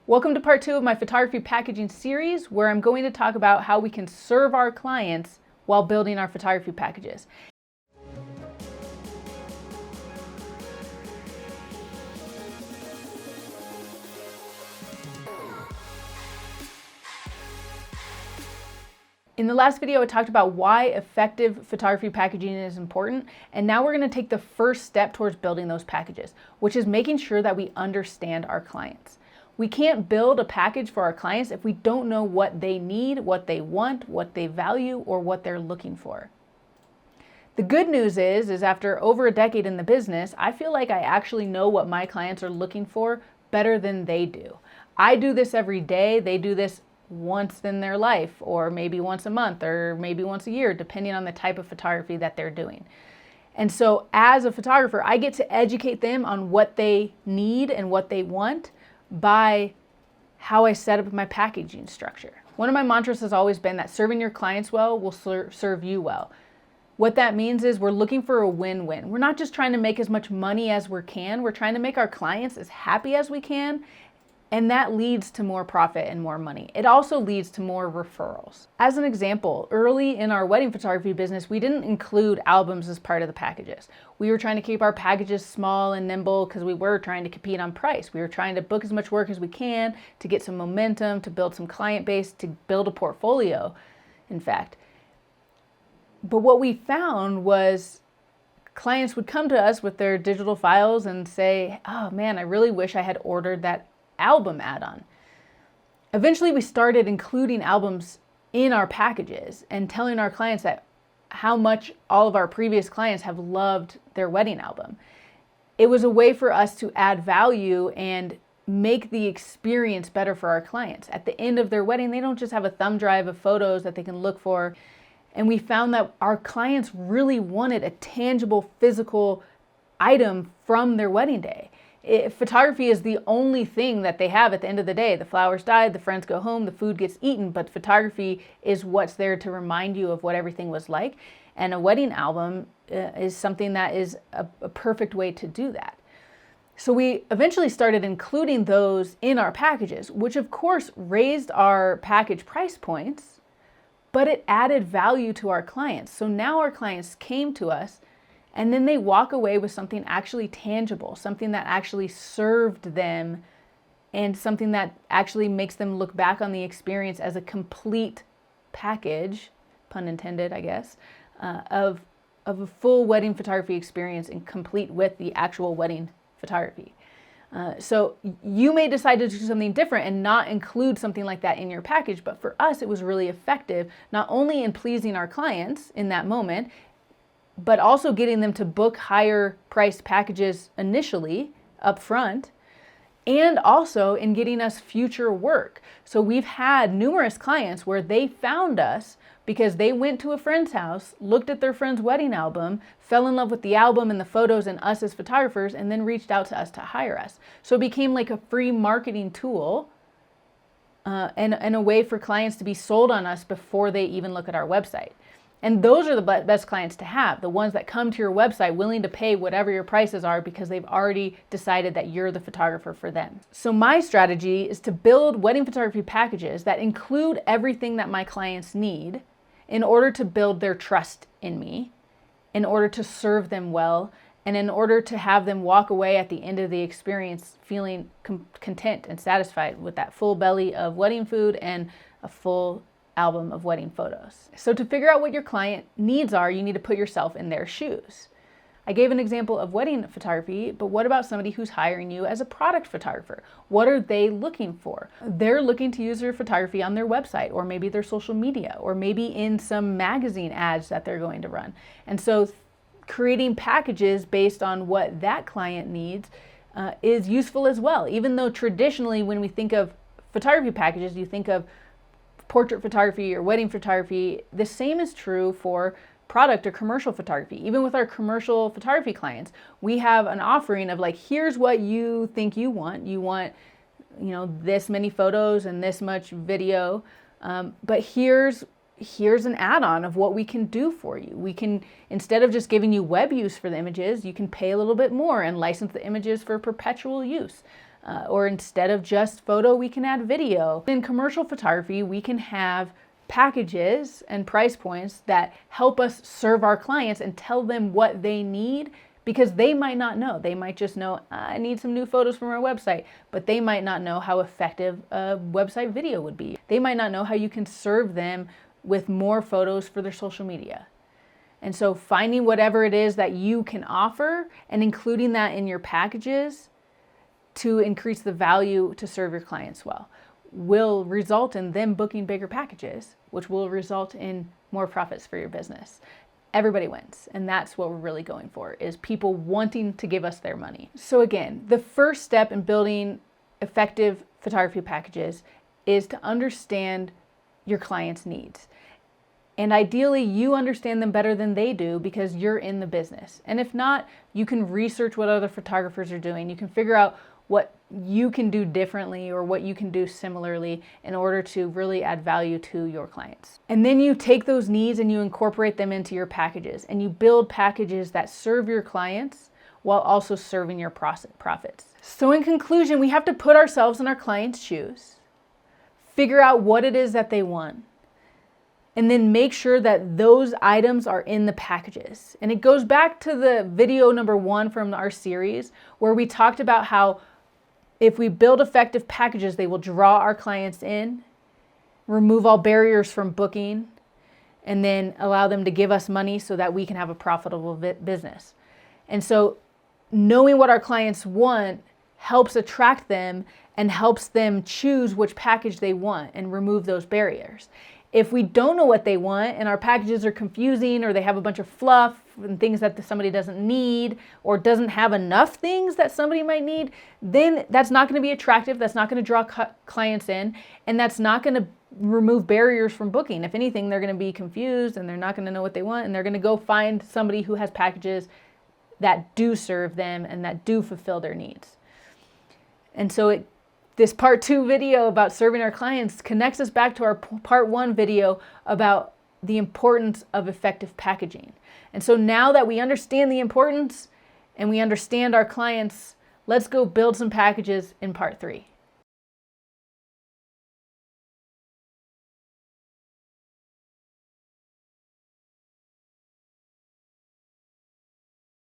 Welcome to part 2 of my photography packaging series, where I'm going to talk about how we can serve our clients while building our photography packages. In the last video, I talked about why effective photography packaging is important, and now we're going to take the first step towards building those packages, which is making sure that we understand our clients. We can't build a package for our clients if we don't know what they need, what they want, what they value, or what they're looking for. The good news is after over a decade in the business, I feel like I actually know what my clients are looking for better than they do. I do this every day. They do this once in their life, or maybe once a month, or maybe once a year, depending on the type of photography that they're doing. And so as a photographer, I get to educate them on what they need and what they want by how I set up my packaging structure. One of my mantras has always been that serving your clients well will serve you well. What that means is we're looking for a win-win. We're not just trying to make as much money as we can. We're trying to make our clients as happy as we can. And that leads to more profit and more money. It also leads to more referrals. As an example, early in our wedding photography business, we didn't include albums as part of the packages. We were trying to keep our packages small and nimble because we were trying to compete on price. We were trying to book as much work as we can to get some momentum, to build some client base, to build a portfolio, in fact. But what we found was clients would come to us with their digital files and say, oh man, I really wish I had ordered that album add-on. Eventually we started including albums in our packages and telling our clients that how much all of our previous clients have loved their wedding album. It was a way for us to add value and make the experience better for our clients. At the end of their wedding, they don't just have a thumb drive of photos that they can look for. And we found that our clients really wanted a tangible physical item from their wedding day. Photography is the only thing that they have at the end of the day. The flowers died, the friends go home, the food gets eaten, but photography is what's there to remind you of what everything was like. And a wedding album is something that is a perfect way to do that. So we eventually started including those in our packages, which of course raised our package price points, but it added value to our clients. So now our clients came to us and then they walk away with something actually tangible, something that actually served them, and something that actually makes them look back on the experience as a complete package, pun intended, I guess, of a full wedding photography experience and complete with the actual wedding photography. So you may decide to do something different and not include something like that in your package, but for us it was really effective, not only in pleasing our clients in that moment, but also getting them to book higher priced packages initially up front, and also in getting us future work. So we've had numerous clients where they found us because they went to a friend's house, looked at their friend's wedding album, fell in love with the album and the photos and us as photographers, and then reached out to us to hire us. So it became like a free marketing tool and a way for clients to be sold on us before they even look at our website. And those are the best clients to have, the ones that come to your website willing to pay whatever your prices are because they've already decided that you're the photographer for them. So my strategy is to build wedding photography packages that include everything that my clients need in order to build their trust in me, in order to serve them well, and in order to have them walk away at the end of the experience feeling content and satisfied with that full belly of wedding food and a full album of wedding photos. So to figure out what your client needs are, you need to put yourself in their shoes. I gave an example of wedding photography, but what about somebody who's hiring you as a product photographer? What are they looking for? They're looking to use their photography on their website, or maybe their social media, or maybe in some magazine ads that they're going to run. And so creating packages based on what that client needs is useful as well. Even though traditionally when we think of photography packages, you think of portrait photography or wedding photography, the same is true for product or commercial photography. Even with our commercial photography clients, we have an offering of like, here's what you think you want. You want, this many photos and this much video, but here's an add-on of what we can do for you. We can, instead of just giving you web use for the images, you can pay a little bit more and license the images for perpetual use. Or instead of just photo, we can add video. In commercial photography, we can have packages and price points that help us serve our clients and tell them what they need, because they might not know. They might just know, I need some new photos from our website, but they might not know how effective a website video would be. They might not know how you can serve them with more photos for their social media. And so finding whatever it is that you can offer and including that in your packages to increase the value to serve your clients well will result in them booking bigger packages, which will result in more profits for your business. Everybody wins, and that's what we're really going for, is people wanting to give us their money. So again, the first step in building effective photography packages is to understand your clients' needs. And ideally, you understand them better than they do because you're in the business. And if not, you can research what other photographers are doing. You can figure out what you can do differently or what you can do similarly in order to really add value to your clients. And then you take those needs and you incorporate them into your packages, and you build packages that serve your clients while also serving your profits. So in conclusion, we have to put ourselves in our clients' shoes, figure out what it is that they want, and then make sure that those items are in the packages. And it goes back to the video number 1 from our series, where we talked about how if we build effective packages, they will draw our clients in, remove all barriers from booking, and then allow them to give us money so that we can have a profitable business. And so knowing what our clients want helps attract them and helps them choose which package they want and remove those barriers. If we don't know what they want and our packages are confusing, or they have a bunch of fluff and things that somebody doesn't need, or doesn't have enough things that somebody might need, then that's not going to be attractive. That's not going to draw clients in, and that's not going to remove barriers from booking. If anything, they're going to be confused and they're not going to know what they want, and they're going to go find somebody who has packages that do serve them and that do fulfill their needs. And so this part 2 video about serving our clients connects us back to our part 1 video about the importance of effective packaging. And so now that we understand the importance and we understand our clients, let's go build some packages in part 3.